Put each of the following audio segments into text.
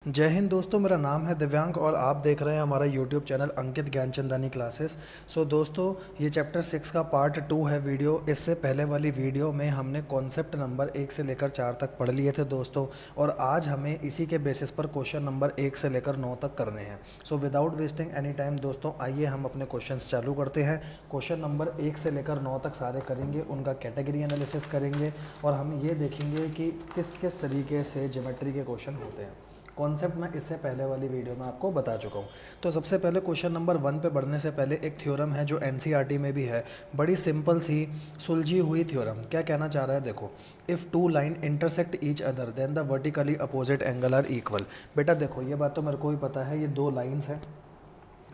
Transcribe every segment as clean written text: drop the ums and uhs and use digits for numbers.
जय हिंद दोस्तों, मेरा नाम है दिव्यांग और आप देख रहे हैं हमारा यूट्यूब चैनल अंकित ज्ञानचंदानी क्लासेस। दोस्तों, ये चैप्टर 6 का पार्ट 2 है वीडियो। इससे पहले वाली वीडियो में हमने कॉन्सेप्ट नंबर 1 से लेकर 4 तक पढ़ लिए थे दोस्तों, और आज हमें इसी के बेसिस पर क्वेश्चन नंबर 1 से लेकर 9 तक करने हैं। विदाउट वेस्टिंग एनी टाइम दोस्तों, आइए हम अपने क्वेश्चंस चालू करते हैं। क्वेश्चन नंबर 1 से लेकर 9 तक सारे करेंगे, उनका कैटेगरी एनालिसिस करेंगे और हम ये देखेंगे कि किस किस तरीके से ज्योमेट्री के क्वेश्चन होते हैं। कॉन्सेप्ट मैं इससे पहले वाली वीडियो में आपको बता चुका हूँ। तो सबसे पहले क्वेश्चन नंबर 1 पे बढ़ने से पहले एक थ्योरम है जो एनसीईआरटी में भी है, बड़ी सिंपल सी सुलझी हुई थ्योरम। क्या कहना चाह रहा है, देखो, if two line intersect each other then the vertically opposite angle are equal. बेटा देखो, ये बात तो मेरे को भी पता है, ये दो लाइन्स हैं,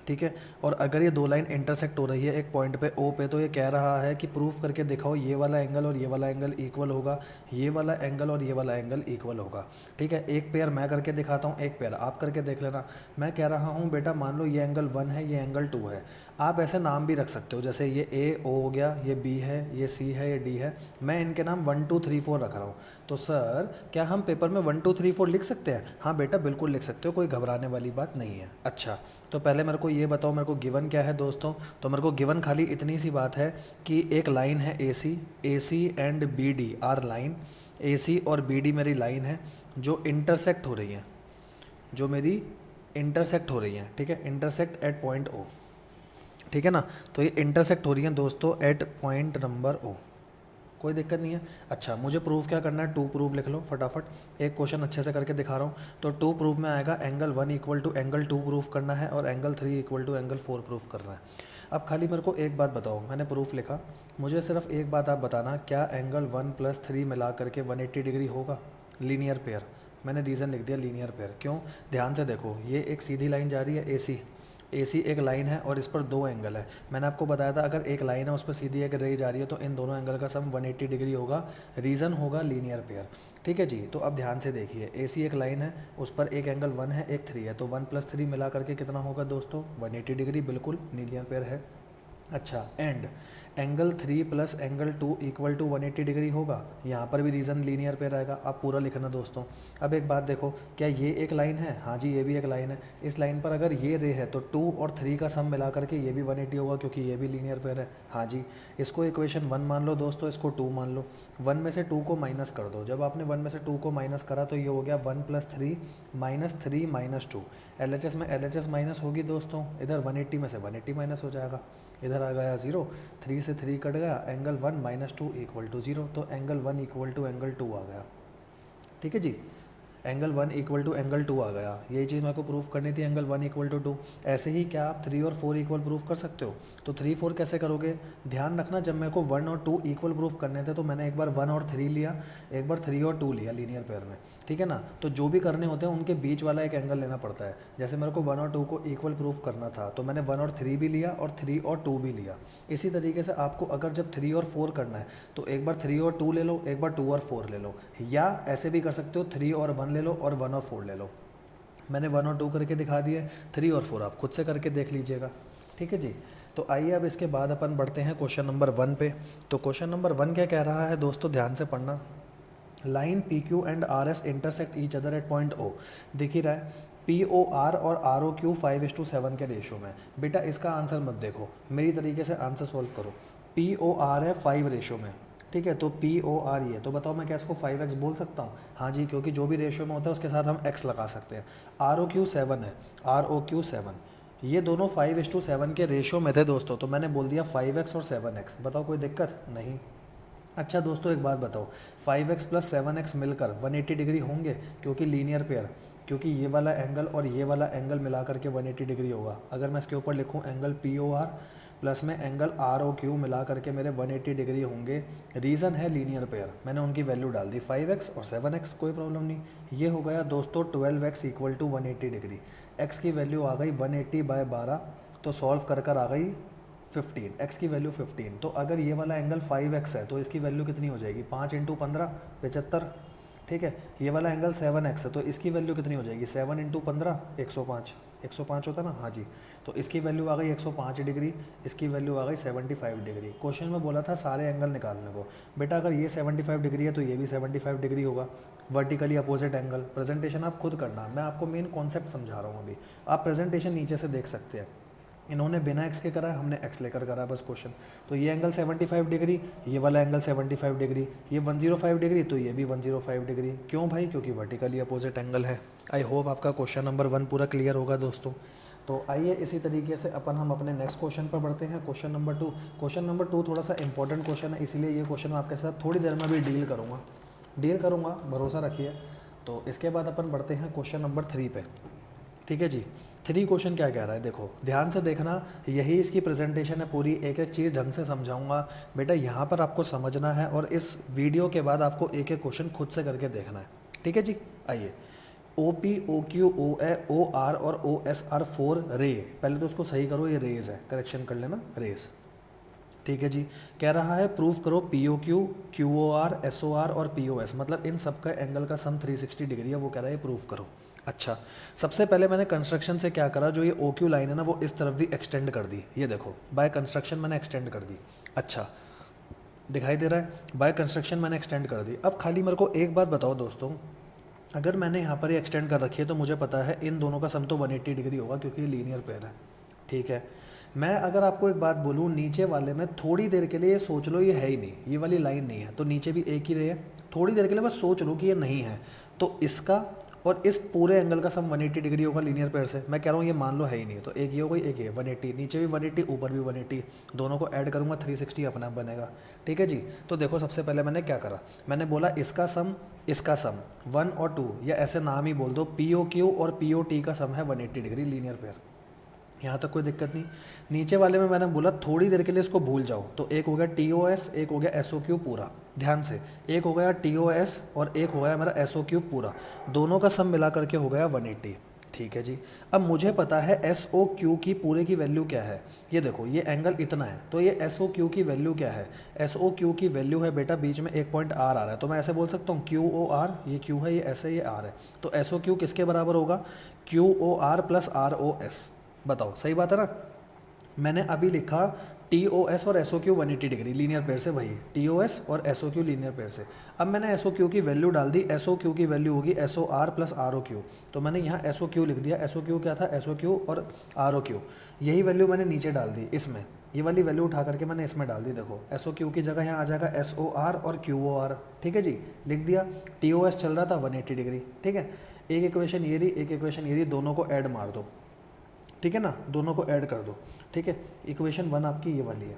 ठीक है। और अगर ये दो लाइन इंटरसेक्ट हो रही है एक पॉइंट पे ओ पे, तो ये कह रहा है कि प्रूफ करके दिखाओ ये वाला एंगल और ये वाला एंगल इक्वल होगा, ये वाला एंगल और ये वाला एंगल इक्वल होगा, ठीक है। एक पेयर मैं करके दिखाता हूँ, एक पेयर आप करके देख लेना। मैं कह रहा हूँ बेटा, मान लो ये एंगल 1 है, ये एंगल 2 है। आप ऐसे नाम भी रख सकते हो, जैसे ये ए ओ हो गया, ये बी है, ये सी है, ये डी है। मैं इनके नाम 1 2 3 4 रख रहा हूँ। तो सर, क्या हम पेपर में 1 2 3 4 लिख सकते हैं? हाँ बेटा, बिल्कुल लिख सकते हो, कोई घबराने वाली बात नहीं है। अच्छा, तो पहले मेरे को ये बताओ, मेरे को गिवन क्या है दोस्तों? तो मेरे को गिवन खाली इतनी सी बात है कि एक लाइन है A C and B D are line. A C और बी डी मेरी लाइन है जो इंटरसेक्ट हो रही है, जो मेरी इंटरसेक्ट हो रही है, ठीक है, इंटरसेक्ट एट पॉइंट ओ, ठीक है ना। तो ये इंटरसेक्ट हो रही है दोस्तों एट पॉइंट नंबर ओ, कोई दिक्कत नहीं है। अच्छा, मुझे प्रूफ क्या करना है? टू प्रूफ लिख लो फटाफट। एक क्वेश्चन अच्छे से करके दिखा रहा हूँ। तो टू प्रूफ में आएगा angle 1 equal to angle 2 proof करना है और angle 3 equal to angle 4 proof करना है। अब खाली मेरे को एक बात बताओ, मैंने प्रूफ लिखा, मुझे सिर्फ एक बात आप बताना, क्या एंगल 1 + 3 मिला करके 180 डिग्री होगा? Linear pair. मैंने रीज़न लिख दिया लीनियर पेयर। क्यों? ध्यान से देखो, ये एक सीधी लाइन जा रही है ए सी एक लाइन है और इस पर दो एंगल है। मैंने आपको बताया था, अगर एक लाइन है उस पर सीधी एक रे जा रही है तो इन दोनों एंगल का सम 180 डिग्री होगा। रीज़न होगा लीनियर पेयर, ठीक है जी। तो अब ध्यान से देखिए, ए सी एक लाइन है, उस पर एक एंगल 1 है, एक 3 है, तो 1 + 3 मिला करके कितना होगा दोस्तों? 180 डिग्री, बिल्कुल लीनियर पेयर है। अच्छा, and angle 3 + angle 2 equal to 180 degree होगा। यहाँ पर भी रीज़न लीनियर पे रहेगा। आप पूरा लिखना दोस्तों। अब एक बात देखो, क्या ये एक लाइन है? हाँ जी, ये भी एक लाइन है। इस लाइन पर अगर ये रे है तो 2 और 3 का सम मिला करके ये भी 180 होगा, क्योंकि ये भी लीनियर पेयर है। हाँ जी, इसको इक्वेशन 1 मान लो दोस्तों, इसको 2 मान लो। 1 में से 2 को माइनस कर दो। जब आपने 1 में से 2 को माइनस करा तो ये हो गया 1 + 3 - 3 - 2। LHS में LHS माइनस होगी दोस्तों, इधर 180 में से 180 माइनस हो जाएगा, इधर आ गया 0, 3 से 3 कट गया, एंगल 1 - 2 इक्वल टू 0। तो एंगल 1 इक्वल टू एंगल 2 आ गया, ठीक है जी। एंगल 1 इक्वल टू एंगल 2 आ गया। यही चीज़ मेरे को प्रूफ करनी थी, एंगल 1 इक्वल टू 2। ऐसे ही क्या आप 3 और 4 इक्वल प्रूफ कर सकते हो? तो 3 4 कैसे करोगे? ध्यान रखना, जब मेरे को 1 और 2 इक्वल प्रूफ करने थे तो मैंने एक बार 1 और 3 लिया, एक बार 3 और 2 लिया लीनियर पेयर में, ठीक है ना। तो जो भी करने होते हैं उनके बीच वाला एक एंगल लेना पड़ता है। जैसे मेरे को 1 और 2 को इक्वल प्रूफ करना था तो मैंने 1 और 3 भी लिया और 3 और 2 भी लिया। इसी तरीके से आपको अगर जब 3 और 4 करना है तो एक बार 3 और 2 ले लो, एक बार 2 और 4 ले लो, या ऐसे भी कर सकते हो 3 और 1 ले लो और 1 और 4 ले लो। मैंने 1 और 2 करके दिखा दिए, 3 और 4 आप खुद से करके देख लीजिएगा, ठीक है जी। तो आइए अब इसके बाद अपन बढ़ते हैं क्वेश्चन नंबर 1 पे। तो क्वेश्चन नंबर 1 क्या कह रहा है दोस्तों, ध्यान से पढ़ना। Line P Q and R S intersect each other at point O. दिख ही रहा है, पी ओ आर और आर ओ क्यू 5:7 के रेशियो में। बेटा इसका आंसर मत देखो, मेरी तरीके से आंसर सॉल्व करो। पी ओ आर है 5 रेशियो में, ठीक है। तो पी ओ आर ये, तो बताओ मैं क्या इसको 5x बोल सकता हूँ? हाँ जी, क्योंकि जो भी रेशियो में होता है उसके साथ हम x लगा सकते हैं। आर ओ क्यू 7 है, आर ओ क्यू 7, ये दोनों 5:7 के रेशियो में थे दोस्तों, तो मैंने बोल दिया 5x और 7x। बताओ कोई दिक्कत नहीं? अच्छा दोस्तों, एक बात बताओ, 5x + 7x मिलकर 180 डिग्री होंगे? क्योंकि लीनियर पेयर, क्योंकि ये वाला एंगल और ये वाला एंगल मिला करके 180 डिग्री होगा। अगर मैं इसके ऊपर लिखूँ angle P O R plus में एंगल आर ओ क्यू मिला करके मेरे 180 डिग्री होंगे। रीज़न है लीनियर पेयर, मैंने उनकी वैल्यू डाल दी 5x और 7x, कोई प्रॉब्लम नहीं। ये हो गया दोस्तों 12x equal to 180 degree. x की वैल्यू आ गई 180/12, तो सॉल्व कर आ गई 15, x की वैल्यू 15। तो अगर ये वाला एंगल 5x है तो इसकी वैल्यू कितनी हो जाएगी? 5 × 15 75, ठीक है। ये वाला एंगल 7x है, तो इसकी वैल्यू कितनी हो जाएगी, 7 इंटू 15 105, 105 होता ना, हाँ जी। तो इसकी वैल्यू आ गई 105 डिग्री, इसकी वैल्यू आ गई 75 डिग्री। क्वेश्चन में बोला था सारे एंगल निकालने को। बेटा अगर ये 75 डिग्री है तो ये भी 75 डिग्री होगा, वर्टिकली अपोजिट एंगल। प्रेजेंटेशन आप खुद करना, मैं आपको मेन कॉन्सेप्ट समझा रहा हूँ अभी। आप प्रेजेंटेशन नीचे से देख सकते हैं, इन्होंने बिना एक्स के करा है, हमने एक्स लेकर करा बस क्वेश्चन। तो ये एंगल 75 डिग्री, ये वाला एंगल 75 डिग्री, ये 105 डिग्री, तो ये भी 105 डिग्री। क्यों भाई, क्योंकि वर्टिकली अपोजिट एंगल है। आई होप आपका क्वेश्चन नंबर 1 पूरा क्लियर होगा दोस्तों। तो आइए इसी तरीके से हम अपने नेक्स्ट क्वेश्चन पर बढ़ते हैं, क्वेश्चन नंबर 2। क्वेश्चन नंबर 2 थोड़ा सा इंपॉर्टेंट क्वेश्चन है, इसीलिए ये क्वेश्चन मैं आपके साथ थोड़ी देर में भी डील करूँगा, भरोसा रखिए। तो इसके बाद अपन बढ़ते हैं क्वेश्चन नंबर 3 पे। ठीक है जी। 3 क्वेश्चन क्या कह रहा है, देखो ध्यान से देखना, यही इसकी प्रेजेंटेशन है पूरी, एक एक चीज़ ढंग से समझाऊंगा बेटा। यहाँ पर आपको समझना है और इस वीडियो के बाद आपको एक एक क्वेश्चन खुद से करके देखना है। ठीक है जी। आइए, OP, OQ, OA, OR और OSR 4 रे, पहले तो उसको सही करो, ये रेज है, करेक्शन कर लेना, रेज। ठीक है जी। कह रहा है प्रूफ करो POQ, QOR, SOR और POS, मतलब इन सब का एंगल का सम 360 डिग्री है, वो कह रहा है प्रूफ करो। अच्छा, सबसे पहले मैंने कंस्ट्रक्शन से क्या करा, जो ये OQ लाइन है ना वो इस तरफ भी एक्सटेंड कर दी, ये देखो बाय कंस्ट्रक्शन मैंने एक्सटेंड कर दी। अच्छा, दिखाई दे रहा है, बाय कंस्ट्रक्शन मैंने एक्सटेंड कर दी। अब खाली मेरे को एक बात बताओ दोस्तों, अगर मैंने यहाँ पर ये एक्सटेंड कर रखी है तो मुझे पता है इन दोनों का सम तो 180 डिग्री होगा, क्योंकि ये लीनियर पेयर है। ठीक है। मैं अगर आपको एक बात बोलूँ, नीचे वाले में थोड़ी देर के लिए सोच लो ये है ही नहीं, ये वाली लाइन नहीं है, तो नीचे भी एक ही रे है। थोड़ी देर के लिए बस सोच लो कि ये नहीं है, तो इसका और इस पूरे एंगल का सम 180 डिग्री होगा लीनियर पेयर से। मैं कह रहा हूँ ये मान लो है ही नहीं, तो एक ये हो गई, एक ये 180, नीचे भी 180, ऊपर भी 180, दोनों को ऐड करूँगा 360 अपने आप बनेगा। ठीक है जी। तो देखो सबसे पहले मैंने क्या करा, मैंने बोला इसका सम 1 और 2, या ऐसे नाम ही बोल दो, POQ और POT का सम है 180 डिग्री लीनियर पेयर। यहाँ तक कोई दिक्कत नहीं। नीचे वाले में मैंने बोला थोड़ी देर के लिए इसको भूल जाओ, तो एक हो गया TOS, एक हो गया SOQ पूरा, ध्यान से, एक हो गया TOS और एक हो गया मेरा SOQ पूरा, दोनों का सम मिला करके हो गया 180। ठीक है जी। अब मुझे पता है SOQ की पूरे की वैल्यू क्या है, ये देखो ये एंगल इतना है, तो ये SOQ की वैल्यू क्या है, SOQ की वैल्यू है बेटा, बीच में एक पॉइंट R आ रहा है, तो मैं ऐसे बोल सकता हूँ QOR, ये Q है, ये ऐसे, ये R है, तो SOQ किसके बराबर होगा, QOR प्लस ROS। बताओ सही बात है ना। मैंने अभी लिखा TOS और SOQ 180 डिग्री लीनियर पेयर से, वही TOS और SOQ लीनियर पेयर से। अब मैंने SOQ की वैल्यू डाल दी, SOQ की वैल्यू होगी SOR प्लस ROQ, तो मैंने यहाँ SOQ लिख दिया। SOQ क्या था, SOQ और ROQ, यही वैल्यू मैंने नीचे डाल दी इसमें, ये वाली वैल्यू उठा करके मैंने इसमें डाल दी। देखो SOQ की जगह यहाँ आ जाएगा SOR और QOR। ठीक है जी, लिख दिया। TOS चल रहा था 180 डिग्री। ठीक है, एक इक्वेशन ये रही, एक इक्वेशन ये रही, दोनों को ऐड मार दो। ठीक है ना, दोनों को ऐड कर दो। ठीक है, इक्वेशन 1 आपकी ये वाली है,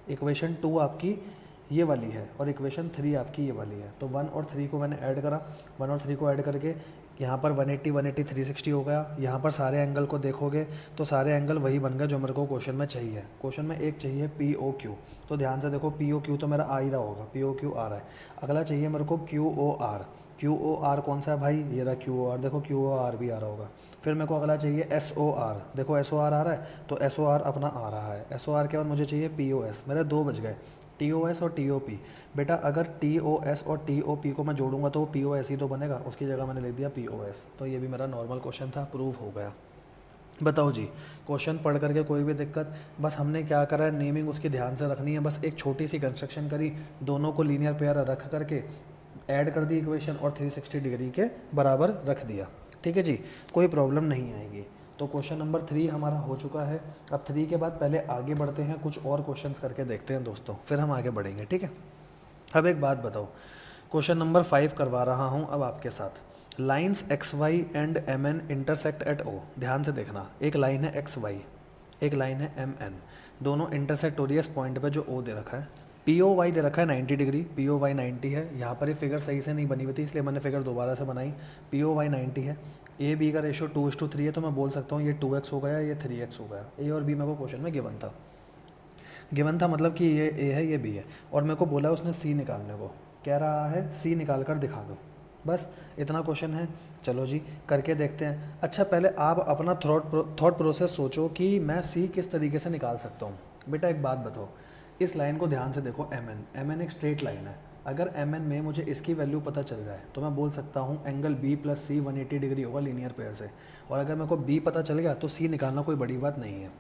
इक्वेशन 2 आपकी ये वाली है, और इक्वेशन 3 आपकी ये वाली है। तो 1 और 3 को मैंने ऐड करा, 1 और 3 को ऐड करके यहाँ पर 180 180 360 हो गया। यहाँ पर सारे एंगल को देखोगे तो सारे एंगल वही बन गए जो मेरे को क्वेश्चन में चाहिए। क्वेश्चन में एक चाहिए POQ, तो ध्यान से देखो POQ तो मेरा आ ही रहा होगा, POQ आ रहा है। अगला चाहिए मेरे को QOR, QOR कौन सा है भाई, ये रहा QOR, देखो QOR भी आ रहा होगा। फिर मेरे को अगला चाहिए SOR, देखो SOR आ रहा है, तो SOR अपना आ रहा है। SOR के बाद मुझे चाहिए POS, मेरे 2 बच गए, TOS और TOP। बेटा अगर TOS और TOP को मैं जोड़ूंगा तो POS ही तो बनेगा, उसकी जगह मैंने लिख दिया POS। तो ये भी मेरा नॉर्मल क्वेश्चन था, प्रूव हो गया। बताओ जी, क्वेश्चन पढ़ करके कोई भी दिक्कत, बस हमने क्या करा है, नेमिंग उसकी ध्यान से रखनी है, बस एक छोटी सी कंस्ट्रक्शन करी, दोनों को लीनियर पेयर रख करके ऐड कर दी इक्वेशन और 360 डिग्री के बराबर रख दिया। ठीक है जी, कोई प्रॉब्लम नहीं आएगी। तो क्वेश्चन नंबर 3 हमारा हो चुका है। अब 3 के बाद पहले आगे बढ़ते हैं, कुछ और क्वेश्चंस करके देखते हैं दोस्तों, फिर हम आगे बढ़ेंगे। ठीक है, अब एक बात बताओ, क्वेश्चन नंबर 5 करवा रहा हूँ अब आपके साथ। Lines XY and MN intersect at O, ध्यान से देखना, एक लाइन है XY, एक लाइन है MN, दोनों इंटरसेक्ट हो रही है इस पॉइंट पे जो O दे रखा है। POY दे रखा है 90 डिग्री, POY 90 है। यहाँ पर ये फिगर सही से नहीं बनी हुई थी, इसलिए मैंने फिगर दोबारा से बनाई। POY 90 है, AB का रेशो 2:3 है, तो मैं बोल सकता हूँ ये 2x हो गया, ये 3x हो गया। A और B मेरे को क्वेश्चन में गिवन था, मतलब कि ये A है, ये B है, और मेरे को बोला उसने C निकालने को, कह रहा है C निकाल कर दिखा दो। बस इतना क्वेश्चन है, चलो जी करके देखते हैं। अच्छा पहले आप अपना थॉट प्रोसेस सोचो कि मैं C किस तरीके से निकाल सकता हूँ। बेटा एक बात बताओ, इस लाइन को ध्यान से देखो, MN एक स्ट्रेट लाइन है, अगर एम एन में मुझे इसकी वैल्यू पता चल जाए तो मैं बोल सकता हूँ एंगल बी प्लस सी 180 डिग्री होगा लीनियर पेयर से। और अगर मेरे को बी पता चल गया तो सी निकालना कोई बड़ी बात नहीं है।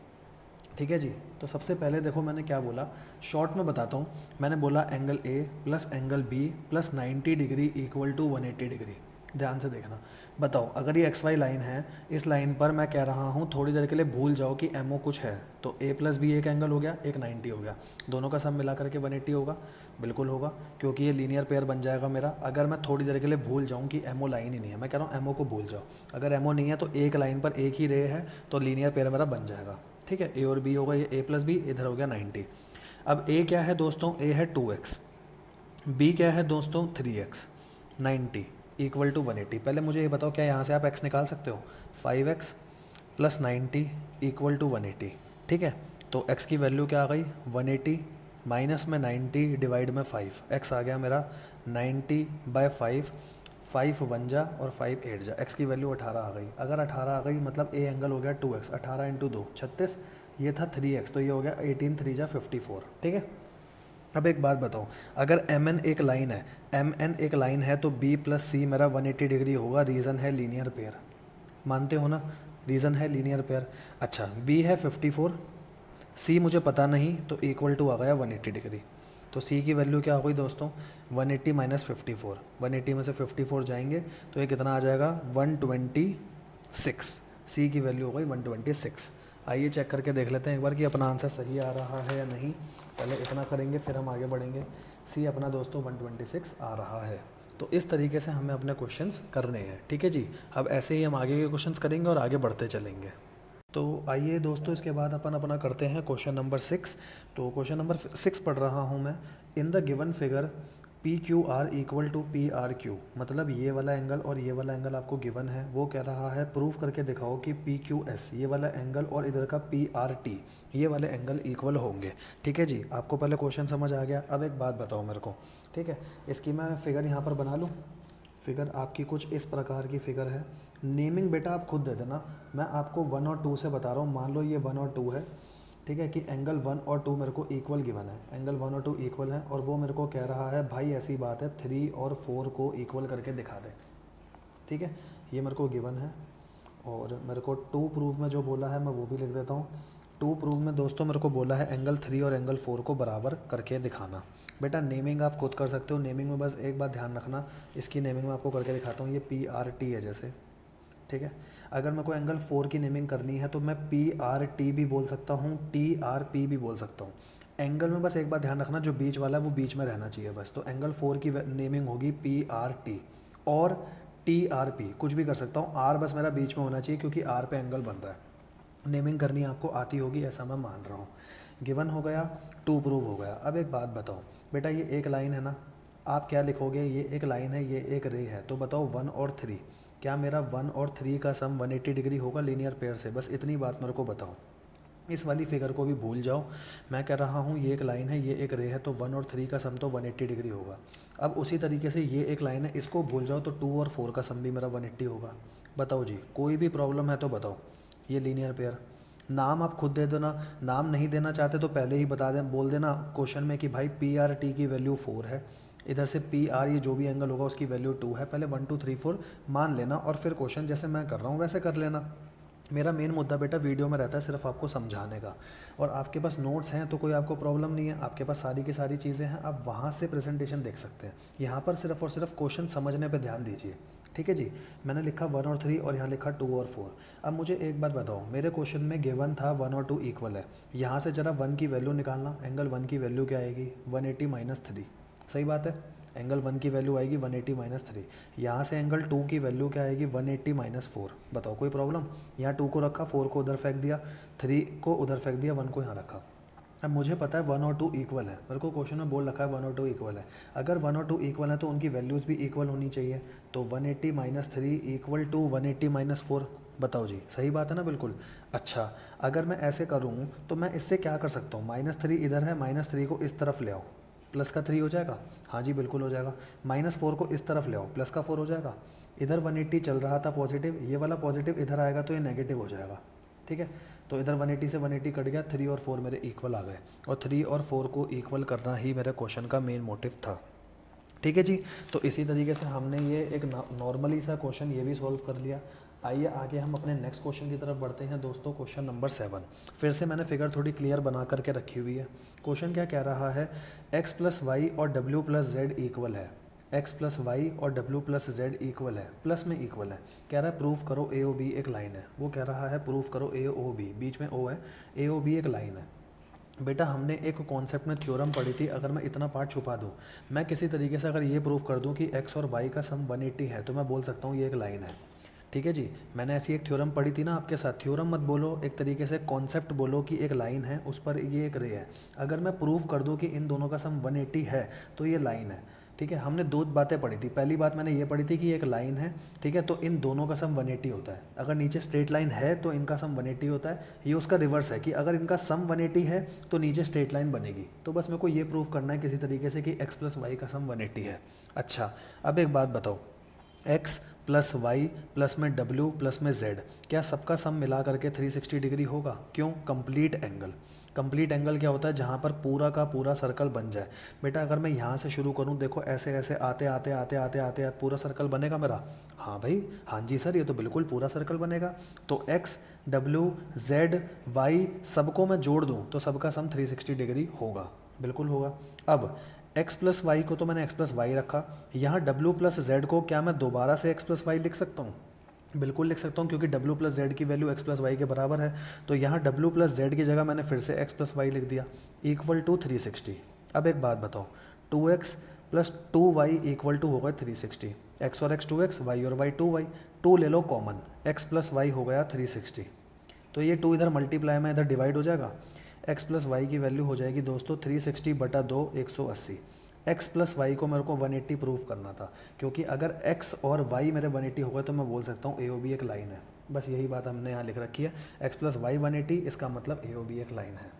ठीक है जी। तो सबसे पहले देखो मैंने क्या बोला, शॉर्ट में बताता हूँ। मैंने बोला angle A plus angle B plus 90 degree equal to 180 degree. ध्यान से देखना। बताओ अगर ये एक्स वाई लाइन है, इस लाइन पर मैं कह रहा हूँ थोड़ी देर के लिए भूल जाओ कि एम ओ कुछ है, तो ए प्लस बी एक एंगल हो गया, एक 90 हो गया, दोनों का सम मिला करके 180 होगा। बिल्कुल होगा, क्योंकि ये लीनियर पेयर बन जाएगा मेरा। अगर मैं थोड़ी देर के लिए भूल जाऊँ कि एम ओ लाइन ही नहीं है, मैं कह रहा हूँ एम ओ को भूल जाओ, अगर एम ओ नहीं है तो एक लाइन पर एक ही रे है, तो लीनियर पेयर मेरा बन जाएगा। ठीक है, ए और बी होगा, ये ए प्लस बी, इधर हो गया 90। अब ए क्या है दोस्तों, ए है 2x, बी क्या है दोस्तों 3x, 90 इक्वल टू 180। पहले मुझे ये बताओ क्या यहाँ से आप x निकाल सकते हो, 5x प्लस 90 इक्वल टू 180। ठीक है, तो x की वैल्यू क्या आ गई 180, माइनस में 90 डिवाइड में 5, x आ गया मेरा 90/5, 5 1 जा और 5 8 जा, x की वैल्यू 18 आ गई। अगर 18 आ गई मतलब ए एंगल हो गया 2x, 18 इंटू 2 36, ये था 3x, तो ये हो गया 18 3 जा 54। ठीक है, अब एक बात बताओ, अगर एम एन एक लाइन है, एम एन एक लाइन है तो बी प्लस सी मेरा 180 डिग्री होगा, रीज़न है लीनियर पेयर। मानते हो ना, रीज़न है लीनियर पेयर। अच्छा, बी है 54, सी मुझे पता नहीं, तो इक्वल टू आ गया 180 डिग्री। तो सी की वैल्यू क्या हो गई दोस्तों, 180 माइनस 54, 180 में से 54 जाएंगे तो ये कितना आ जाएगा 126। सी की वैल्यू हो गई 126। आइए चेक करके देख लेते हैं एक बार कि अपना आंसर सही आ रहा है या नहीं। पहले इतना करेंगे फिर हम आगे बढ़ेंगे। सी अपना दोस्तों 126 आ रहा है। तो इस तरीके से हमें अपने क्वेश्चंस करने हैं। ठीक है जी, अब ऐसे ही हम आगे के क्वेश्चंस करेंगे और आगे बढ़ते चलेंगे। तो आइए दोस्तों, इसके बाद अपन अपना करते हैं क्वेश्चन नंबर 6। तो क्वेश्चन नंबर 6 पढ़ रहा हूँ मैं। In the given figure P Q R equal to P R Q, मतलब ये वाला एंगल और ये वाला एंगल आपको गिवन है। वो कह रहा है प्रूव करके दिखाओ कि पी क्यू एस ये वाला एंगल और इधर का पी आर टी ये वाले एंगल इक्वल होंगे। ठीक है जी, आपको पहले क्वेश्चन समझ आ गया। अब एक बात बताओ मेरे को, ठीक है, इसकी मैं फिगर यहाँ पर बना लूँ। फिगर आपकी कुछ इस प्रकार की फिगर है। नेमिंग बेटा आप खुद दे देना, मैं आपको 1 और 2 से बता रहा हूँ। मान लो ये 1 और 2 है, ठीक है, कि एंगल 1 और 2 मेरे को इक्वल गिवन है, एंगल 1 और 2 इक्वल है, और वो मेरे को कह रहा है भाई ऐसी बात है 3 और 4 को इक्वल करके दिखा दे। ठीक है, ये मेरे को गिवन है। और मेरे को 2 प्रूफ में जो बोला है मैं वो भी लिख देता हूँ। 2 प्रूफ में दोस्तों मेरे को बोला है एंगल 3 और एंगल 4 को बराबर करके दिखाना। बेटा नेमिंग आप खुद कर सकते हो। नेमिंग में बस एक बात ध्यान रखना, इसकी नेमिंग मैं आपको करके दिखाता हूँ। ये पी आर टी है जैसे, ठीक है। अगर मेरे को एंगल 4 की नेमिंग करनी है तो मैं पी आर टी भी बोल सकता हूँ, टी आर पी भी बोल सकता हूँ। एंगल में बस एक बात ध्यान रखना, जो बीच वाला है वो बीच में रहना चाहिए बस। तो एंगल 4 की नेमिंग होगी पी आर टी, और टी आर पी कुछ भी कर सकता हूँ, आर बस मेरा बीच में होना चाहिए क्योंकि आर पे एंगल बन रहा है। नेमिंग करनी आपको आती होगी ऐसा मैं मान रहा हूँ। गिवन हो गया, 2 प्रूव हो गया। अब एक बात बताओ बेटा, ये एक लाइन है ना, आप क्या लिखोगे, ये एक लाइन है, ये एक रे है, तो बताओ 1 और 3, क्या मेरा 1 और 3 का सम 180 डिग्री होगा लीनियर पेयर से? बस इतनी बात मेरे को बताओ। इस वाली फिगर को भी भूल जाओ। मैं कह रहा हूँ ये एक लाइन है, ये एक रे है, तो 1 और 3 का सम तो 180 डिग्री होगा। अब उसी तरीके से ये एक लाइन है, इसको भूल जाओ तो 2 और 4 का सम भी मेरा 180 होगा। बताओ जी, कोई भी प्रॉब्लम है तो बताओ। ये लीनियर पेयर, नाम आप खुद दे देना। नाम नहीं देना चाहते तो पहले ही बता दें, बोल देना क्वेश्चन में कि भाई पी आर टी की वैल्यू 4 है, इधर से पी आर ये जो भी एंगल होगा उसकी वैल्यू 2 है। पहले 1 2 3 4 मान लेना और फिर क्वेश्चन जैसे मैं कर रहा हूँ वैसे कर लेना। मेरा मेन मुद्दा बेटा वीडियो में रहता है सिर्फ आपको समझाने का, और आपके पास नोट्स हैं तो कोई आपको प्रॉब्लम नहीं है, आपके पास सारी की सारी चीज़ें हैं, आप वहाँ से प्रेजेंटेशन देख सकते हैं। यहाँ पर सिर्फ और सिर्फ क्वेश्चन समझने पे ध्यान दीजिए। ठीक है जी, मैंने लिखा 1 और 3 और यहाँ लिखा 2 और 4। अब मुझे एक बात बताओ, मेरे क्वेश्चन में गिवन था 1 और 2 इक्वल है, यहाँ से ज़रा 1 की वैल्यू निकालना। एंगल 1 की वैल्यू क्या आएगी, 180 माइनस 3। सही बात है, एंगल 1 की वैल्यू आएगी 180 माइनस 3। यहाँ से एंगल 2 की वैल्यू क्या आएगी, 180 माइनस 4। बताओ कोई प्रॉब्लम? यहाँ 2 को रखा, 4 को उधर फेंक दिया, 3 को उधर फेंक दिया, 1 को यहाँ रखा। अब मुझे पता है 1 और 2 इक्वल है, मेरे को क्वेश्चन में बोल रखा है 1 और 2 इक्वल है। अगर 1 और 2 इक्वल है तो उनकी वैल्यूज़ भी इक्वल होनी चाहिए। तो 180 माइनस 3 इक्वल टू 180 माइनस 4। बताओ जी, सही बात है ना बिल्कुल। अच्छा, अगर मैं ऐसे करूँ तो मैं इससे क्या कर सकता हूँ, -3 इधर है, -3 को इस तरफ ले आओ, प्लस का 3 हो जाएगा। हाँ जी बिल्कुल हो जाएगा। -4 को इस तरफ ले आओ, प्लस का 4 हो जाएगा। इधर 180 चल रहा था पॉजिटिव, ये वाला पॉजिटिव इधर आएगा तो ये नेगेटिव हो जाएगा। ठीक है, तो इधर 180 से 180 कट गया, 3 और 4 मेरे इक्वल आ गए, और 3 और 4 को इक्वल करना ही मेरे क्वेश्चन का मेन मोटिव था। ठीक है जी। तो इसी तरीके से हमने ये एक नॉर्मली सा क्वेश्चन ये भी सॉल्व कर लिया। आइए आगे हम अपने नेक्स्ट क्वेश्चन की तरफ बढ़ते हैं दोस्तों। क्वेश्चन नंबर 7, फिर से मैंने फिगर थोड़ी क्लियर बना करके रखी हुई है। क्वेश्चन क्या कह रहा है, x प्लस वाई और w प्लस जेड इक्वल है। x प्लस वाई और w प्लस जेड इक्वल है, प्लस में इक्वल है। कह रहा है प्रूफ करो ए ओ बी एक लाइन है। वो कह रहा है प्रूफ करो ए ओ बी, बीच में ओ है, ए ओ बी एक लाइन है। बेटा हमने एक कॉन्सेप्ट में थ्योरम पढ़ी थी, अगर मैं इतना पार्ट छुपा दूं, मैं किसी तरीके से अगर ये प्रूफ कर दूं कि x और y का सम 180 है, तो मैं बोल सकता हूँ ये एक लाइन है। ठीक है जी। मैंने ऐसी एक थ्योरम पढ़ी थी ना आपके साथ। थ्योरम मत बोलो, एक तरीके से कॉन्सेप्ट बोलो कि एक लाइन है, उस पर ये एक रे है। अगर मैं प्रूफ कर दूं कि इन दोनों का सम 180 है तो ये लाइन है। ठीक है, हमने दो बातें पढ़ी थी। पहली बात मैंने ये पढ़ी थी कि एक लाइन है, ठीक है, तो इन दोनों का सम 180 होता है। अगर नीचे स्ट्रेट लाइन है तो इनका सम 180 होता है। ये उसका रिवर्स है कि अगर इनका सम 180 है तो नीचे स्ट्रेट लाइन बनेगी। तो बस मेरे को ये प्रूफ करना है किसी तरीके से कि x प्लस वाई का सम 180 है। अच्छा, अब एक बात बताओ, x प्लस वाई प्लस में w प्लस में z, क्या सबका सम मिला करके 360 डिग्री होगा? क्यों? Complete angle. कंप्लीट एंगल क्या होता है? जहाँ पर पूरा का पूरा सर्कल बन जाए। बेटा अगर मैं यहाँ से शुरू करूँ, देखो ऐसे ऐसे आते आते आते आते आते पूरा सर्कल बनेगा मेरा। हाँ भाई, हाँ जी सर, ये तो बिल्कुल पूरा सर्कल बनेगा। तो x w z y सबको मैं जोड़ दूँ तो सबका सम 360 डिग्री होगा, बिल्कुल होगा। अब x प्लस वाई को तो मैंने x प्लस वाई रखा, यहाँ w प्लस जेड को क्या मैं दोबारा से x प्लस वाई लिख सकता हूँ? बिल्कुल लिख सकता हूँ, क्योंकि w प्लस जेड की वैल्यू x प्लस वाई के बराबर है। तो यहाँ w प्लस जेड की जगह मैंने फिर से x प्लस वाई लिख दिया, इक्वल टू 360। अब एक बात बताओ, 2x plus 2y equal to होगा 360। x और x 2x, y और y 2y, 2 ले लो कॉमन, x प्लस वाई हो गया 360। तो ये 2 इधर मल्टीप्लाई में इधर डिवाइड हो जाएगा। x प्लस वाई की वैल्यू हो जाएगी दोस्तों 360 बटा 2 180। x प्लस वाई को मेरे को 180 प्रूफ करना था, क्योंकि अगर x और y मेरे 180 हो गए तो मैं बोल सकता हूँ ए ओ बी एक लाइन है। बस यही बात हमने यहाँ लिख रखी है, x प्लस वाई 180, इसका मतलब ए ओ बी एक लाइन है।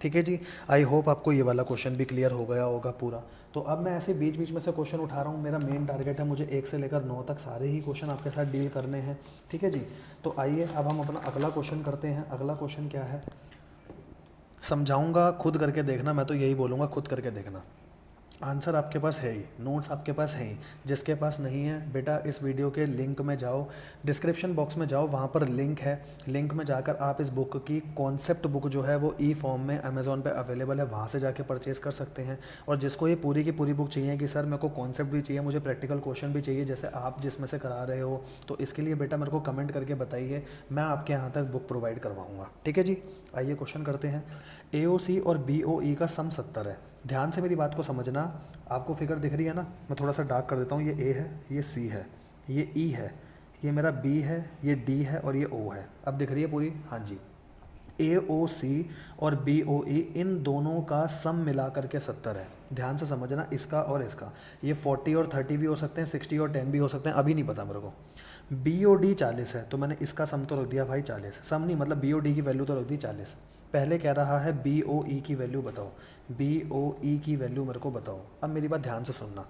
ठीक है जी। आई होप आपको ये वाला क्वेश्चन भी क्लियर हो गया होगा पूरा। तो अब मैं ऐसे बीच बीच में से क्वेश्चन उठा रहा हूँ। मेरा मेन टारगेट है, मुझे 1 से लेकर 9 तक सारे ही क्वेश्चन आपके साथ डील करने हैं। ठीक है जी। तो आइए अब हम अपना अगला क्वेश्चन करते हैं। अगला क्वेश्चन क्या है, समझाऊंगा, खुद करके देखना। मैं तो यही बोलूँगा, खुद करके देखना। आंसर आपके पास है ही, नोट्स आपके पास है ही। जिसके पास नहीं है बेटा, इस वीडियो के लिंक में जाओ, डिस्क्रिप्शन बॉक्स में जाओ, वहाँ पर लिंक है। लिंक में जाकर आप इस बुक की कॉन्सेप्ट बुक जो है वो ई फॉर्म में अमेज़ॉन पे अवेलेबल है, वहाँ से जाके परचेज़ कर सकते हैं। और जिसको ये पूरी की पूरी बुक चाहिए कि सर मेरे को कॉन्सेप्ट भी चाहिए, मुझे प्रैक्टिकल क्वेश्चन भी चाहिए, जैसे आप जिसमें से करा रहे हो, तो इसके लिए बेटा मेरे को कमेंट करके बताइए, मैं आपके यहाँ तक बुक प्रोवाइड करवाऊँगा। ठीक है जी। आइए क्वेश्चन करते हैं। AOC और BOE का सम 70 है। ध्यान से मेरी बात को समझना। आपको फिगर दिख रही है ना, मैं थोड़ा सा डार्क कर देता हूँ। ये A है, ये C है, ये E है, ये मेरा B है, ये D है और ये O है। अब दिख रही है पूरी? हाँ जी। AOC और BOE इन दोनों का सम मिला करके 70 है। ध्यान से समझना, इसका और इसका। ये 40 और 30 भी हो सकते हैं, 60 और 10 भी हो सकते हैं, अभी नहीं पता मेरे को। BOD 40 है, तो मैंने इसका सम तो रख दिया भाई 40। सम नहीं, मतलब BOD की वैल्यू तो रख दी 40। पहले कह रहा है BOE की वैल्यू बताओ, BOE की वैल्यू मेरे को बताओ। अब मेरी बात ध्यान से सुनना,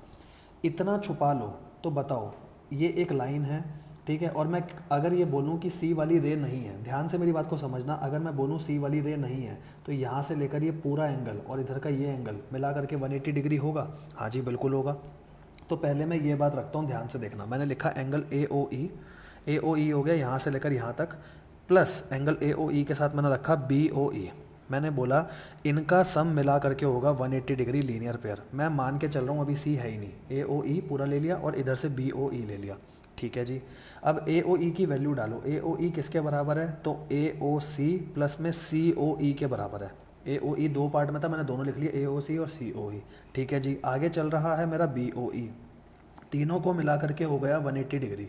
इतना छुपा लो तो बताओ, ये एक लाइन है, ठीक है। और मैं अगर ये बोलूँ कि C वाली रे नहीं है, ध्यान से मेरी बात को समझना, अगर मैं बोलूँ C वाली रे नहीं है, तो यहाँ से लेकर ये पूरा एंगल और इधर का ये एंगल मिला करके 180 डिग्री होगा। हाँ जी, बिल्कुल होगा। तो पहले मैं ये बात रखता हूँ, ध्यान से देखना। मैंने लिखा एंगल AOE, AOE हो गया यहाँ से लेकर यहाँ तक, प्लस एंगल AOE के साथ मैंने रखा BOE। मैंने बोला इनका सम मिला करके होगा 180 डिग्री लीनियर पेयर। मैं मान के चल रहा हूँ अभी C है ही नहीं, AOE पूरा ले लिया और इधर से BOE ले लिया। ठीक है जी। अब AOE की वैल्यू डालो। AOE किसके बराबर है? तो AOC प्लस में COE के बराबर है। AOE दो पार्ट में था, मैंने दोनों लिख लिए, AOC और COE। ठीक है जी। आगे चल रहा है मेरा BOE, तीनों को मिला करके हो गया 180 डिग्री।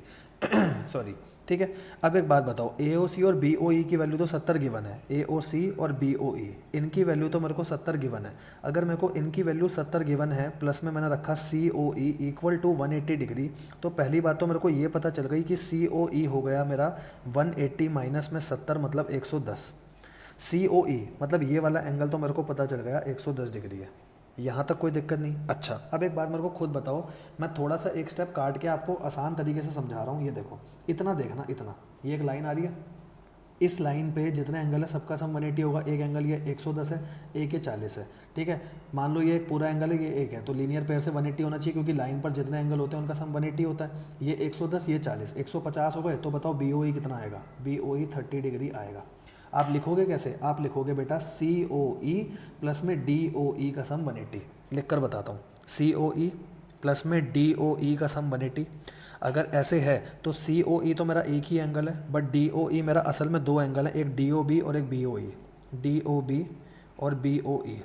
सॉरी। ठीक है। अब एक बात बताओ, AOC और BOE की वैल्यू तो 70 गिवन है। AOC और BOE इनकी वैल्यू तो मेरे को 70 गिवन है। अगर मेरे को इनकी वैल्यू 70 गिवन है, प्लस में मैंने रखा COE इक्वल टू 180 डिग्री, तो पहली बात तो मेरे को ये पता चल गई कि COE हो गया मेरा 180 माइनस में 70 मतलब 110। COE मतलब ये वाला एंगल तो मेरे को पता चल गया 110 डिग्री है। यहाँ तक कोई दिक्कत नहीं। अच्छा, अब एक बात मेरे को खुद बताओ, मैं थोड़ा सा एक स्टेप काट के आपको आसान तरीके से समझा रहा हूँ। ये देखो, इतना देखना, इतना, ये एक लाइन आ रही है, इस लाइन पे जितने एंगल है सबका सम 180 होगा। एक एंगल ये 110 है, एक ये 40 है, ठीक है। मान लो ये एक पूरा एंगल है, ये एक है, तो लीनियर पेयर से 180 होना चाहिए, क्योंकि लाइन पर जितने एंगल होते हैं उनका सम 180 होता है। ये 110, ये 40, 150 हो गए। तो बताओ BOE कितना आएगा? BOE 30 डिग्री आएगा। आप लिखोगे कैसे? आप लिखोगे बेटा COE प्लस में DOE का सम 180। लिख कर बताता हूँ, COE प्लस में DOE का सम 180। अगर ऐसे है तो COE तो मेरा एक ही एंगल है, बट DOE मेरा असल में दो एंगल है, एक DOB और एक BOE। DOB और BOE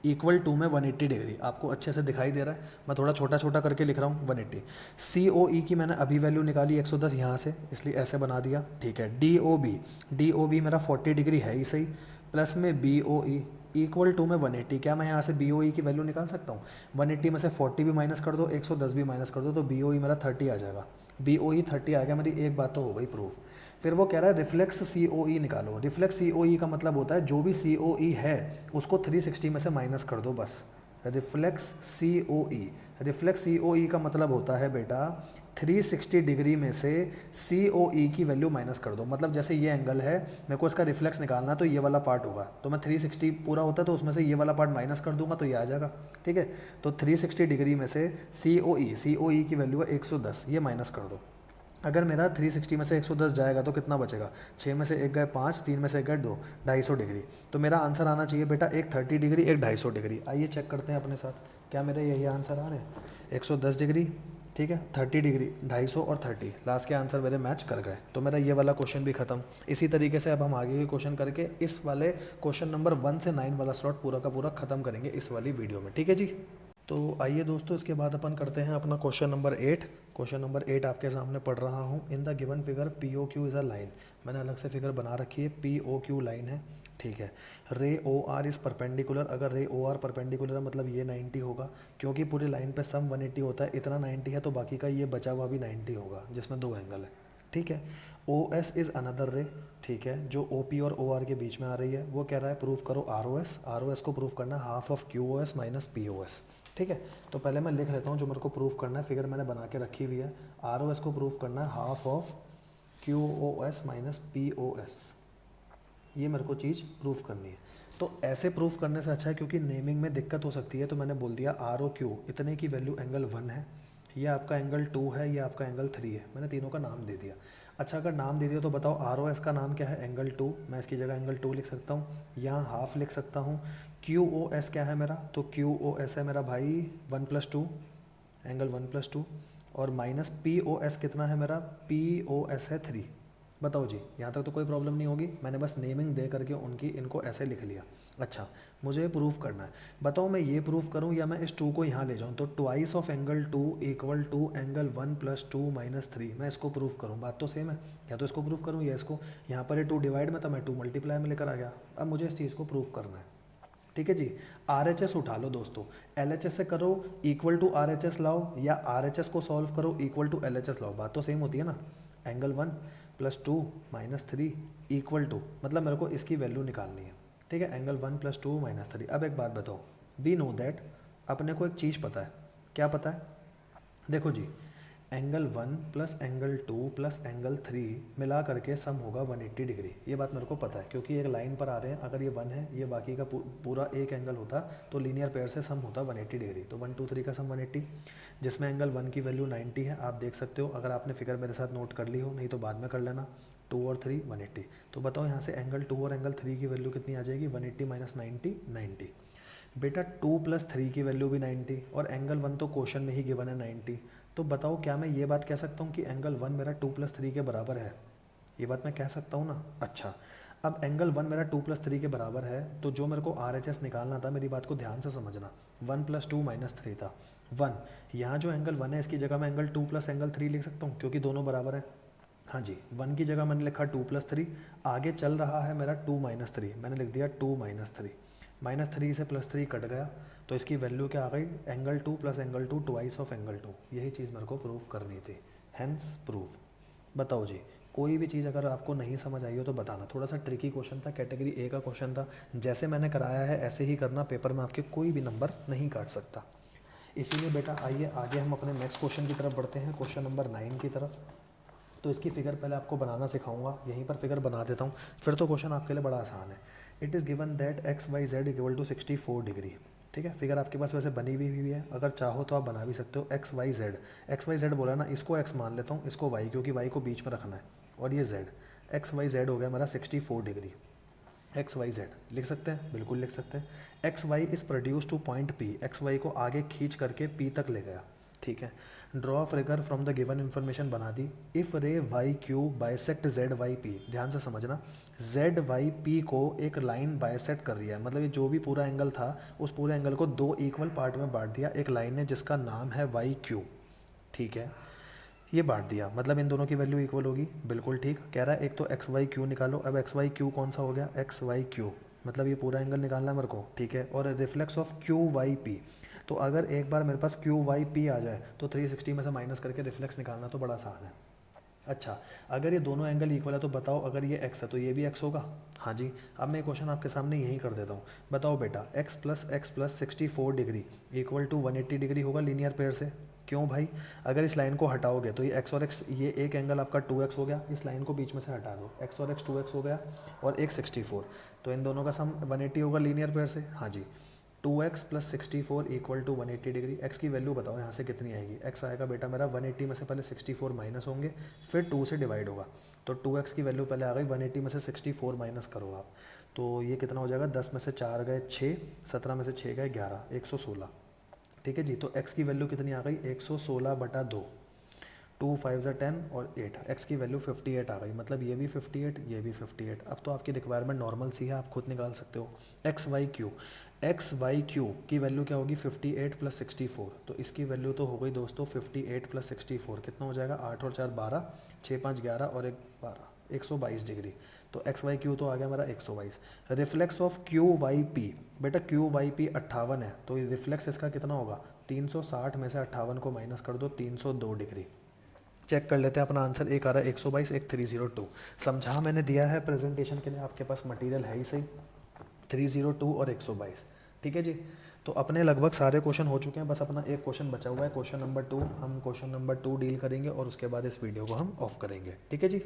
इक्वल टू में 180 डिग्री। आपको अच्छे से दिखाई दे रहा है? मैं थोड़ा छोटा छोटा करके लिख रहा हूँ 180। COE की मैंने अभी वैल्यू निकाली 110 यहाँ से, इसलिए ऐसे बना दिया, ठीक है। DOB मेरा 40 डिग्री है ही सही, प्लस में BOE इक्वल टू में 180। क्या मैं यहाँ से BOE की वैल्यू निकाल सकता हूँ? 180 में से 40 भी माइनस कर दो, 110 भी माइनस कर दो, तो BOE मेरा 30 आ जाएगा। BOE 30 आ गया, मेरी एक बात तो हो गई प्रूफ। फिर वो कह रहा है रिफ्लेक्स COE निकालो। रिफ्लेक्स COE का मतलब होता है जो भी COE है उसको 360 में से माइनस कर दो, बस। रिफ्लेक्स COE का मतलब होता है बेटा 360 डिग्री में से COE की वैल्यू माइनस कर दो। मतलब जैसे ये एंगल है, मेरे को इसका रिफ्लेक्स निकालना, तो ये वाला पार्ट होगा, तो मैं 360 पूरा होता है तो उसमें से ये वाला पार्ट माइनस कर दूंगा, तो ये आ जाएगा, ठीक है। तो 360 डिग्री में से COE की वैल्यू है 110, ये माइनस कर दो। अगर मेरा 360 में से 110 जाएगा तो कितना बचेगा? 6 में से 1 गए 5, 3 में से 1 गए 2, 250 डिग्री। तो मेरा आंसर आना चाहिए बेटा एक 30 डिग्री, एक 250 डिग्री। आइए चेक करते हैं अपने साथ, क्या मेरे यही आंसर आ रहे हैं? 110 डिग्री, ठीक है, 30 डिग्री, 250 और 30, लास्ट के आंसर मेरे मैच कर गए। तो मेरा ये वाला क्वेश्चन भी खत्म। इसी तरीके से अब हम आगे के क्वेश्चन करके इस वाले क्वेश्चन नंबर 1 से 9 वाला स्लॉट पूरा का पूरा खत्म करेंगे इस वाली वीडियो में, ठीक है जी। तो आइए दोस्तों, इसके बाद अपन करते हैं अपना क्वेश्चन नंबर 8। क्वेश्चन नंबर 8 आपके सामने पढ़ रहा हूँ। इन the given figure POQ is a line. मैंने अलग से फिगर बना रखी है, POQ लाइन है, ठीक है। रे OR इज़ परपेंडिकुलर। अगर रे OR परपेंडिकुलर है मतलब ये 90 होगा, क्योंकि पूरी लाइन पे सम 180 होता है, इतना 90 है तो बाकी का ये बचा हुआ भी 90 होगा, जिसमें दो एंगल है, ठीक है। OS इज़ अनदर रे, ठीक है, जो OP और OR के बीच में आ रही है। वो कह रहा है प्रूफ करो ROS को प्रूफ करना है half of QOS minus POS, ठीक है। तो पहले मैं लिख लेता हूँ जो मेरे को प्रूफ करना है, फिगर मैंने बना के रखी हुई है। ROS को प्रूफ करना है half of QOS minus POS, ये मेरे को चीज़ प्रूफ करनी है। तो ऐसे प्रूफ करने से अच्छा है, क्योंकि नेमिंग में दिक्कत हो सकती है, तो मैंने बोल दिया ROQ इतने की वैल्यू एंगल 1 है, ये आपका एंगल 2 है, ये आपका एंगल 3 है। मैंने तीनों का नाम दे दिया। अच्छा, अगर नाम दे दिया तो बताओ ROS का नाम क्या है? एंगल 2। मैं इसकी जगह एंगल 2 लिख सकता हूँ, यहाँ हाफ लिख सकता हूँ। QOS क्या है मेरा? तो QOS है मेरा भाई 1+2, एंगल 1+2। और माइनस POS कितना है मेरा? POS है 3। बताओ जी, यहाँ तक तो कोई प्रॉब्लम नहीं होगी। मैंने बस नेमिंग दे करके उनकी इनको ऐसे लिख लिया। अच्छा, मुझे प्रूफ करना है। बताओ मैं ये प्रूफ करूँ या मैं इस 2 को यहाँ ले जाऊँ? तो twice of angle 2 equal to angle 1+2 minus 3। मैं इसको प्रूफ करूँ, बात तो सेम है। या तो इसको प्रूफ करूँ या इसको। यहाँ पर ये 2 डिवाइड में था, मैं 2 मल्टीप्लाई में लेकर आ गया। अब मुझे इस चीज़ को प्रूफ करना है, ठीक है जी। RHS उठा लो दोस्तों, LHS से करो इक्वल टू RHS लाओ, या RHS को सॉल्व करो इक्वल टू LHS लाओ, बात तो सेम होती है ना। एंगल 1+2 माइनस 3 इक्वल टू, मतलब मेरे को इसकी वैल्यू निकालनी है, ठीक है। Angle 1+2 minus 3। अब एक बात बताओ, वी नो दैट, अपने को एक चीज़ पता है। क्या पता है? देखो जी, angle 1 plus angle 2 plus angle 3 मिला करके सम होगा 180 डिग्री। ये बात मेरे को पता है, क्योंकि एक लाइन पर आ रहे हैं। अगर ये 1 है, ये बाकी का पूरा एक एंगल होता तो लीनियर पेयर से सम होता 180 डिग्री। तो 1 2 3 का सम 180, जिसमें एंगल 1 की वैल्यू 90 है। आप देख सकते हो, अगर आपने फिगर मेरे साथ नोट कर ली हो, नहीं तो बाद में कर लेना। 2 और 3 180। तो बताओ यहाँ से एंगल 2 और एंगल 3 की वैल्यू कितनी आ जाएगी? 180 माइनस 90 90। बेटा 2 + 3 की वैल्यू भी 90, और एंगल 1 तो क्वेश्चन में ही गिवन है 90। तो बताओ क्या मैं ये बात कह सकता हूँ कि एंगल 1 मेरा 2 + 3 के बराबर है? ये बात मैं कह सकता हूँ ना। अच्छा, अब एंगल 1 मेरा 2 + 3 के बराबर है, तो जो मेरे को RHS निकालना था, मेरी बात को ध्यान से समझना। 1+2 माइनस 3 था 1। यहाँ जो एंगल 1 है, इसकी जगह मैं एंगल 2 + एंगल 3 लिख सकता हूँ, क्योंकि दोनों बराबर है। हाँ जी, 1 की जगह मैंने लिखा 2 + 3, आगे चल रहा है मेरा 2 - 3, मैंने लिख दिया 2 - 3। -3 से +3 कट गया, तो इसकी वैल्यू क्या आ गई? Angle 2 + angle 2 twice of angle 2। यही चीज़ मेरे को प्रूफ करनी थी, हैंस प्रूफ। बताओ जी, कोई भी चीज़ अगर आपको नहीं समझ आई हो तो बताना। थोड़ा सा ट्रिकी क्वेश्चन था, कैटेगरी A का क्वेश्चन था। जैसे मैंने कराया है ऐसे ही करना, पेपर में आपके कोई भी नंबर नहीं काट सकता। इसीलिए बेटा आइए आगे हम अपने नेक्स्ट क्वेश्चन की तरफ बढ़ते हैं, क्वेश्चन नंबर 9 की तरफ। तो इसकी फिगर पहले आपको बनाना सिखाऊंगा, यहीं पर फिगर बना देता हूँ, फिर तो क्वेश्चन आपके लिए बड़ा आसान है। It is given that X Y Z equal to 64 degree. ठीक है, फिगर आपके पास वैसे बनी हुई भी है, अगर चाहो तो आप बना भी सकते हो। एक्स वाई जेड बोला ना, इसको एक्स मान लेता हूँ, इसको वाई, क्योंकि वाई को बीच में रखना है, और ये जेड। एक्स वाई जेड हो गया मेरा 64 डिग्री। एक्स वाई जेड लिख सकते हैं, बिल्कुल लिख सकते हैं। X Y is produce to point P, X Y को आगे खींच करके पी तक ले गया। ठीक है, draw figure from the given information बना दी। If ray Y Q bisect Z Y P, ध्यान से समझना, जेड वाई पी को एक लाइन बाइसेक्ट कर रही है, मतलब ये जो भी पूरा एंगल था उस पूरे एंगल को दो इक्वल पार्ट में बांट दिया एक लाइन ने, जिसका नाम है वाई क्यू। ठीक है, ये बांट दिया, मतलब इन दोनों की वैल्यू इक्वल होगी, बिल्कुल ठीक। कह रहा है एक तो एक्स वाई क्यू निकालो। अब एक्स वाई क्यू कौन सा हो गया, एक्स वाई क्यू, मतलब ये पूरा एंगल निकालना है मेरे को। ठीक है, और reflex of Q Y P, तो अगर एक बार मेरे पास क्यू वाई पी आ जाए तो 360 में से माइनस करके रिफ्लेक्स निकालना तो बड़ा आसान है। अच्छा, अगर ये दोनों एंगल इक्वल है तो बताओ, अगर ये x है तो ये भी x होगा। हाँ जी, अब मैं क्वेश्चन आपके सामने यही कर देता हूँ। बताओ बेटा, x plus 64 degree equal to 180 degree होगा लीनियर पेयर से। क्यों भाई, अगर इस लाइन को हटाओगे तो ये x और x, ये एक एंगल आपका 2x हो गया, इस लाइन को बीच में से हटा दो, x और x 2x हो गया, और एक 64, तो इन दोनों का सम 180 होगा लीनियर पेयर से। हाँ जी, 2x plus 64 equal to 180 degree. x की वैल्यू बताओ यहाँ से कितनी आएगी। x आएगा बेटा मेरा 180 में से पहले 64 माइनस होंगे, फिर 2 से डिवाइड होगा, तो 2x की वैल्यू पहले आ गई, 180 में से 64 माइनस करो आप, तो ये कितना हो जाएगा, 10 में से 4 गए 6, 17 में से 6 गए 11, 116। ठीक है जी, तो x की वैल्यू कितनी आ गई, 116/2, 2 5 10 और 8, x की वैल्यू 58 आ गई, मतलब ये भी 58, ये भी 58। अब तो आपकी रिक्वायरमेंट नॉर्मल सी है, आप खुद निकाल सकते हो। एक्स वाई क्यू की वैल्यू क्या होगी, 58 प्लस 64, तो इसकी वैल्यू तो हो गई दोस्तों 58 प्लस 64, कितना हो जाएगा, 8 और 4 12, 6 5 11 और 1 12, 122 डिग्री। तो एक्स वाई क्यू तो आ गया मेरा 122। Reflex of Q Y P, बेटा क्यू वाई पी 58 है, तो रिफ्लेक्स इसका कितना होगा, 360 में से 58 को माइनस कर दो, 302 डिग्री। चेक कर लेते हैं अपना आंसर, एक आ रहा है 122, एक 302। समझा मैंने दिया है प्रेजेंटेशन के लिए, आपके पास मटेरियल है ही सही, 302 और 122। ठीक है जी, तो अपने लगभग सारे क्वेश्चन हो चुके हैं, बस अपना एक क्वेश्चन बचा हुआ है, क्वेश्चन नंबर 2। हम क्वेश्चन नंबर 2 डील करेंगे और उसके बाद इस वीडियो को हम ऑफ करेंगे। ठीक है जी,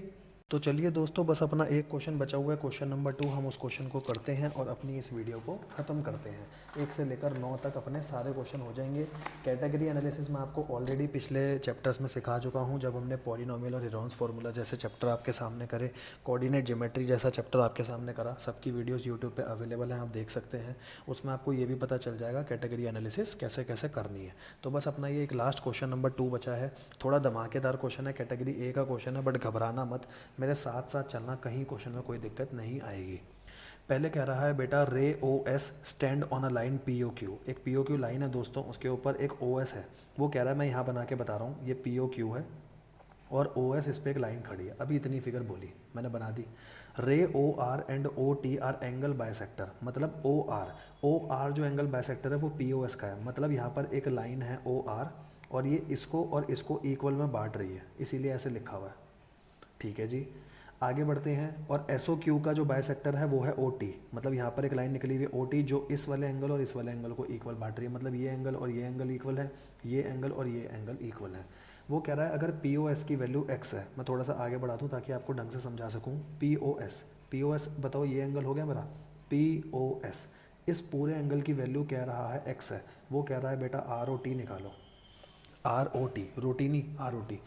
तो चलिए दोस्तों, बस अपना एक क्वेश्चन बचा हुआ है, क्वेश्चन नंबर 2, हम उस क्वेश्चन को करते हैं और अपनी इस वीडियो को ख़त्म करते हैं। 1 से लेकर 9 तक अपने सारे क्वेश्चन हो जाएंगे। कैटेगरी एनालिसिस में आपको ऑलरेडी पिछले चैप्टर्स में सिखा चुका हूं, जब हमने पॉलिनोमियल और हेरोन्स फार्मूला जैसे चैप्टर आपके सामने करे, कोऑर्डिनेट ज्योमेट्री जैसा चैप्टर आपके सामने करा, सबकी वीडियोज़ यूट्यूब पर अवेलेबल हैं, आप देख सकते हैं। उसमें आपको ये भी पता चल जाएगा कैटेगरी एनालिसिस कैसे कैसे करनी है। तो बस अपना ये एक लास्ट क्वेश्चन नंबर 2 बचा है, थोड़ा धमाकेदार क्वेश्चन है, कैटेगरी ए का क्वेश्चन है, बट घबराना मत, मेरे साथ साथ चलना, कहीं क्वेश्चन में कोई दिक्कत नहीं आएगी। पहले कह रहा है बेटा, ray O S stand on a line P O Q, एक पी ओ क्यू लाइन है दोस्तों, उसके ऊपर एक ओ एस है। वो कह रहा है, मैं यहाँ बना के बता रहा हूँ, ये पी ओ क्यू है और ओ एस, इस पर एक लाइन खड़ी है। अभी इतनी फिगर बोली मैंने, बना दी। Ray O R and O T are angle bisector, मतलब ओ आर जो एंगल बायसेक्टर है वो पी ओ एस का है, मतलब यहाँ पर एक लाइन है ओ आर और ये इसको और इसको इक्वल में बांट रही है, इसीलिए ऐसे लिखा हुआ है। ठीक है जी, आगे बढ़ते हैं। और एस ओ क्यू का जो बायसेक्टर है वो है ओ टी, मतलब यहाँ पर एक लाइन निकली हुई है ओ टी, जो इस वाले एंगल और इस वाले एंगल को इक्वल बांट रही है, मतलब ये एंगल और ये एंगल इक्वल है, ये एंगल और ये एंगल इक्वल है। वो कह रहा है अगर पी ओ एस की वैल्यू एक्स है, मैं थोड़ा सा आगे बढ़ा दूँ ताकि आपको ढंग से समझा सकूँ। पी ओ एस बताओ, ये एंगल हो गया मेरा पी ओ एस, इस पूरे एंगल की वैल्यू कह रहा है एक्स है। वो कह रहा है बेटा आर ओ टी निकालो, आर ओ टी, रोटी नहीं, R O T.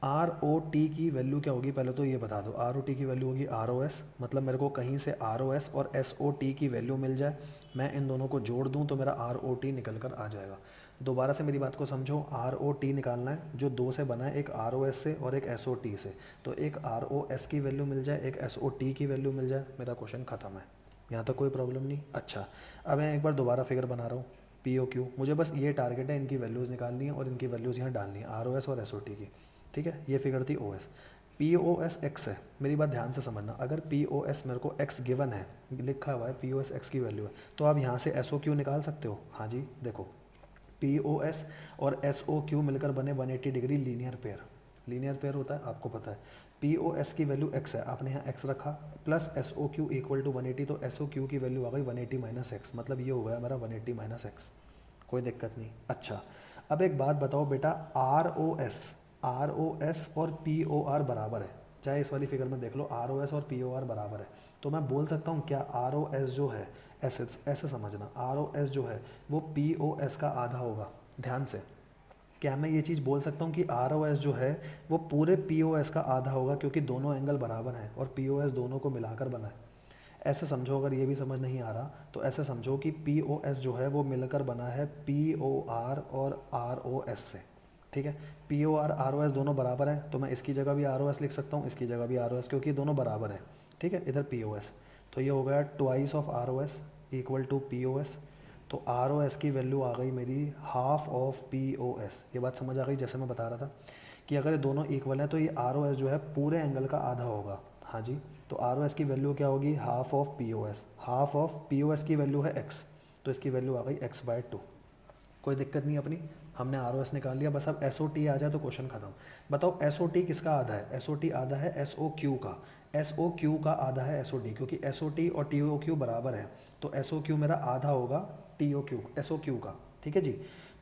R O T की वैल्यू क्या होगी, पहले तो ये बता दो। आर ओ टी की वैल्यू होगी आर ओ एस, मतलब मेरे को कहीं से आर ओ एस और एस ओ टी की वैल्यू मिल जाए, मैं इन दोनों को जोड़ दूं तो मेरा आर ओ टी निकल कर आ जाएगा। दोबारा से मेरी बात को समझो, आर ओ टी निकालना है जो दो से बना है, एक आर ओ एस से और एक एस ओ टी से, तो एक आर ओ एस की वैल्यू मिल जाए, एक एस ओ टी की वैल्यू मिल जाए, मेरा क्वेश्चन ख़त्म है। यहाँ तक कोई प्रॉब्लम नहीं। अच्छा, अब मैं एक बार दोबारा फिगर बना रहा हूँ, पी ओ क्यू, मुझे बस ये टारगेट है, इनकी वैल्यूज़ निकालनी है और इनकी वैल्यूज़ यहाँ डालनी है, आर ओ एस और एस ओ टी की। ठीक है, ये फिगर थी O S. P O S X है, मेरी बात ध्यान से समझना, अगर पी ओ एस मेरे को एक्स गिवन है, लिखा हुआ है पी ओ एस एक्स की वैल्यू है, तो आप यहाँ से एस ओ क्यू निकाल सकते हो। हाँ जी, देखो पी ओ एस और एस ओ क्यू मिलकर बने 180 degree linear pair, linear pair होता है आपको पता है। पी ओ एस की वैल्यू एक्स है, आपने यहाँ एक्स रखा, plus S O Q equal to 180, तो एस ओ क्यू की वैल्यू आ गई 180 माइनस एक्स, मतलब ये हो गया मेरा 180 माइनस एक्स, कोई दिक्कत नहीं। अच्छा, अब एक बात बताओ बेटा, आर ओ एस ROS और POR बराबर है, चाहे इस वाली फिगर में देख लो ROS और POR बराबर है, तो मैं बोल सकता हूँ क्या ROS जो है, ऐसे ऐसे समझना, ROS जो है वो POS का आधा होगा। ध्यान से, क्या मैं ये चीज़ बोल सकता हूँ कि ROS जो है वो पूरे POS का आधा होगा, क्योंकि दोनों एंगल बराबर हैं और POS दोनों को मिलाकर बना है। ऐसे समझो, अगर ये भी समझ नहीं आ रहा तो ऐसे समझो कि POS जो है वो मिलकर बना है POR और ROS से। ठीक है, POR ROS दोनों बराबर हैं, तो मैं इसकी जगह भी ROS लिख सकता हूँ, इसकी जगह भी ROS, क्योंकि दोनों बराबर हैं। ठीक है, इधर POS, तो ये हो गया twice of ROS equal to POS। तो ROS की वैल्यू आ गई मेरी हाफ ऑफ POS। ये बात समझ आ गई, जैसे मैं बता रहा था कि अगर ये दोनों इक्वल हैं तो ये ROS जो है पूरे एंगल का आधा होगा। हाँ जी, तो ROS की वैल्यू क्या होगी, half of POS। Half of POS की वैल्यू है x, तो इसकी वैल्यू आ गई x/2। कोई दिक्कत नहीं अपनी, हमने ROS निकाल लिया, बस अब SOT आ जाए तो क्वेश्चन खत्म। बताओ SOT किसका आधा है, SOT आधा है SOQ का, SOQ का आधा है SOT, क्योंकि SOT और TOQ बराबर है, तो SOQ मेरा आधा होगा SOQ का। ठीक है जी,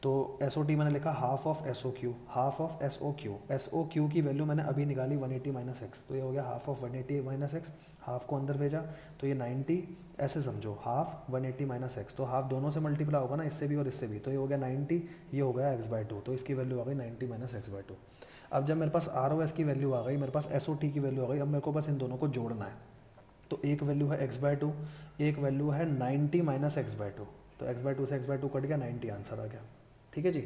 तो SOT मैंने लिखा half of SOQ, half of SOQ की वैल्यू मैंने अभी निकाली 180 माइनस एक्स, तो ये हो गया half of 180 minus x, half को अंदर भेजा तो ये 90, ऐसे समझो हाफ 180 माइनस एक्स, तो हाफ दोनों से मल्टीप्लाई होगा ना, इससे भी और इससे भी, तो ये हो गया 90, ये हो गया x/2, तो इसकी वैल्यू आ गई 90 माइनस x/2। अब जब मेरे पास ROS की वैल्यू आ गई, मेरे पास SOT की वैल्यू आ गई, अब मेरे को बस इन दोनों को जोड़ना है। तो एक वैल्यू है x/2, एक वैल्यू है 90 माइनस x/2, तो x/2 से x/2 कट गया, 90 आंसर आ गया। ठीक है जी,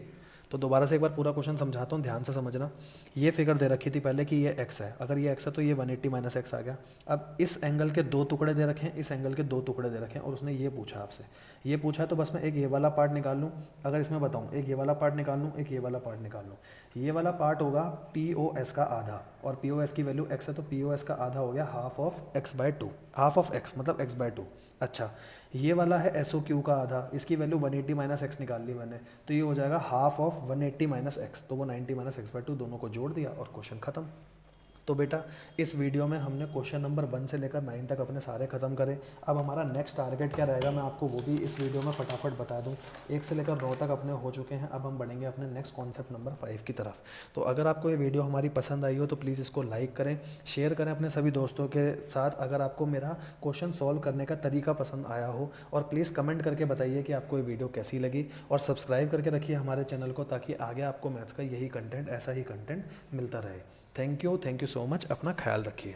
तो दोबारा से एक बार पूरा क्वेश्चन समझाता हूँ, ध्यान से समझना। ये फिगर दे रखी थी पहले कि ये x है, अगर ये x है तो ये 180 माइनस एक्स आ गया। अब इस एंगल के दो टुकड़े दे रखे हैं, इस एंगल के दो टुकड़े दे रखे हैं, और उसने ये पूछा आपसे, ये पूछा है तो बस मैं एक ये वाला पार्ट निकाल लूँ। अगर इसमें बताऊँ, एक ये वाला पार्ट निकाल लूँ, एक ये वाला पार्ट निकाल लूँ। ये वाला पार्ट होगा POS का आधा, और POS की वैल्यू x है, तो POS का आधा हो गया half of x/2, half of x मतलब x/2। अच्छा, ये वाला है SOQ का आधा, इसकी वैल्यू 180 माइनस एक्स निकाल ली मैंने, तो ये हो जाएगा हाफ ऑफ 180 माइनस एक्स, तो वो 90 माइनस x/2, दोनों को जोड़ दिया और क्वेश्चन खत्म। तो बेटा इस वीडियो में हमने क्वेश्चन नंबर 1 से लेकर 9 तक अपने सारे ख़त्म करे। अब हमारा नेक्स्ट टारगेट क्या रहेगा, मैं आपको वो भी इस वीडियो में फटाफट बता दूं। 1 से लेकर 9 तक अपने हो चुके हैं, अब हम बढ़ेंगे अपने नेक्स्ट कॉन्सेप्ट नंबर 5 की तरफ। तो अगर आपको ये वीडियो हमारी पसंद आई हो तो प्लीज़ इसको लाइक करें, शेयर करें अपने सभी दोस्तों के साथ। अगर आपको मेरा क्वेश्चन सॉल्व करने का तरीका पसंद आया हो, और प्लीज़ कमेंट करके बताइए कि आपको ये वीडियो कैसी लगी, और सब्सक्राइब करके रखिए हमारे चैनल को, ताकि आगे आपको मैथ्स का यही कंटेंट, ऐसा ही कंटेंट मिलता रहे। थैंक यू सो मच, अपना ख्याल रखिए।